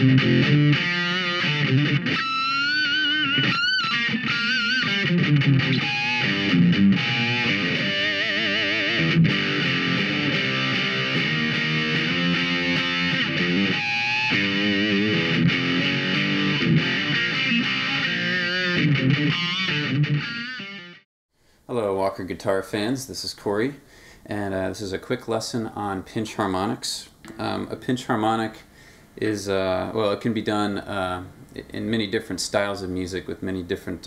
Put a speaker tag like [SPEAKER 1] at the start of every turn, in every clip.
[SPEAKER 1] Hello Walker guitar fans, this is Corey, and this is a quick lesson on pinch harmonics. A pinch harmonic is, well, it can be done in many different styles of music with many different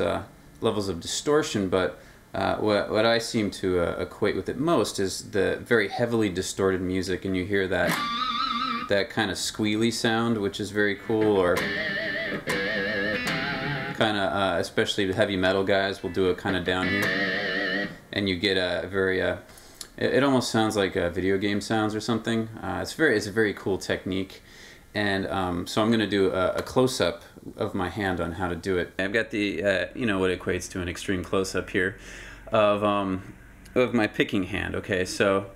[SPEAKER 1] levels of distortion, but what I seem to equate with it most is the very heavily distorted music, and you hear that kind of squealy sound, which is very cool, or kind of, especially the heavy metal guys will do it kind of down here, and you get a very, it almost sounds like video game sounds or something. It's a very cool technique, and so I'm going to do a close-up of my hand on how to do it. I've got the, you know, what equates to an extreme close-up here of my picking hand. Okay, so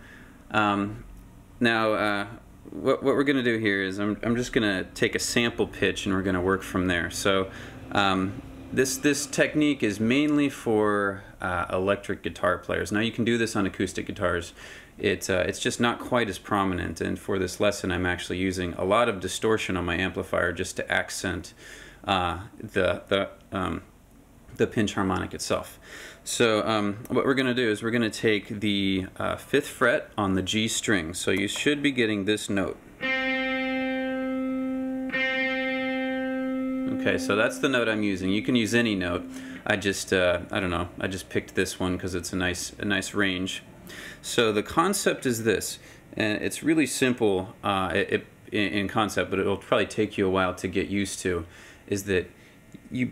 [SPEAKER 1] now what we're going to do here is I'm just going to take a sample pitch and we're going to work from there. So this technique is mainly for electric guitar players. Now you can do this on acoustic guitars. It's just not quite as prominent, and for this lesson I'm actually using a lot of distortion on my amplifier just to accent the pinch harmonic itself. So what we're going to do is we're going to take the 5th fret on the G string. So you should be getting this note. Okay, so that's the note I'm using. You can use any note. I just I don't know, I just picked this one because it's a nice range. So the concept is this, and it's really simple in concept, but it'll probably take you a while to get used to, is that you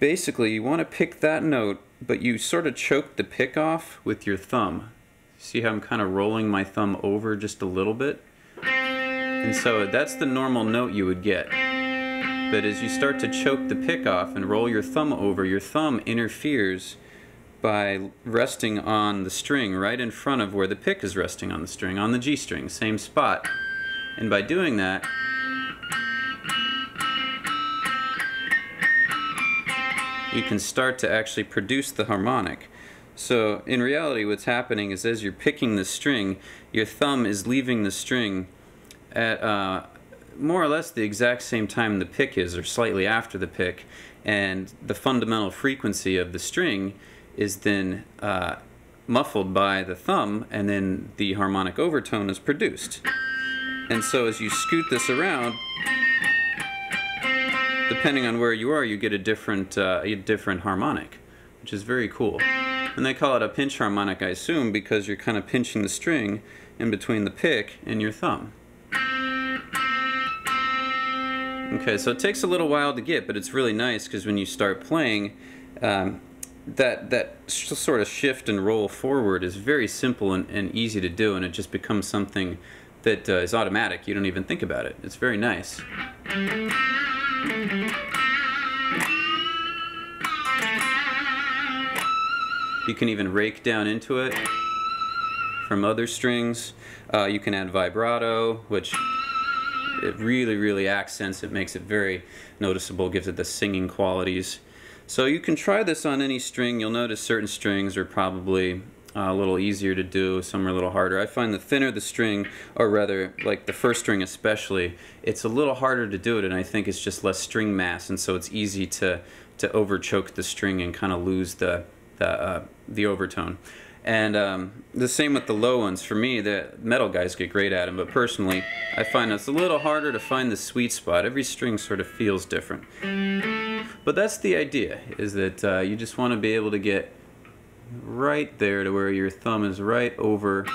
[SPEAKER 1] want to pick that note, but you sort of choke the pick off with your thumb. See how I'm kind of rolling my thumb over just a little bit? And so that's the normal note you would get. But as you start to choke the pick off and roll your thumb over, your thumb interferes by resting on the string right in front of where the pick is resting on the string, on the G string, same spot. And by doing that, you can start to actually produce the harmonic. So in reality what's happening is as you're picking the string, your thumb is leaving the string at more or less the exact same time the pick is, or slightly after the pick, and the fundamental frequency of the string is then muffled by the thumb, and then the harmonic overtone is produced. And so as you scoot this around, depending on where you are, you get a different harmonic, which is very cool. And they call it a pinch harmonic, I assume, because you're kind of pinching the string in between the pick and your thumb. Okay, so it takes a little while to get, but it's really nice because when you start playing, that sort of shift and roll forward is very simple and easy to do, and it just becomes something that is automatic. You don't even think about it. It's very nice. You can even rake down into it from other strings. You can add vibrato, which it really accents it, makes it very noticeable, gives it the singing qualities. So you can try this on any string. You'll notice certain strings are probably a little easier to do, some are a little harder. I find the thinner the string, or rather like the first string especially, it's a little harder to do it, and I think it's just less string mass, and so it's easy to over choke the string and kind of lose the overtone. And the same with the low ones. For me, the metal guys get great at them, but personally I find it's a little harder to find the sweet spot. Every string sort of feels different. But that's the idea, is that you just want to be able to get right there to where your thumb is right over.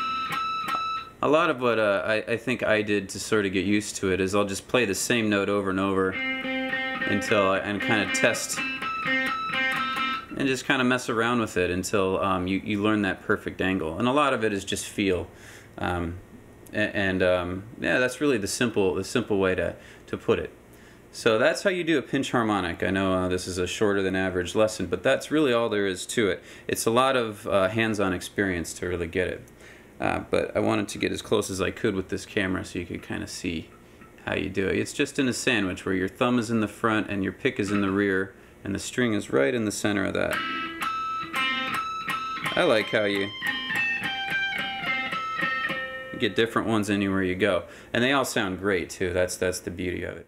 [SPEAKER 1] A lot of what I think I did to sort of get used to it is I'll just play the same note over and over until and kind of test and just kind of mess around with it until you learn that perfect angle. And a lot of it is just feel. Yeah, that's really the simple way to put it. So that's how you do a pinch harmonic. I know this is a shorter than average lesson, but that's really all there is to it. It's a lot of hands-on experience to really get it. But I wanted to get as close as I could with this camera so you could kind of see how you do it. It's just in a sandwich where your thumb is in the front and your pick is in the rear, and the string is right in the center of that. I like how you get different ones anywhere you go. And they all sound great too. That's the beauty of it.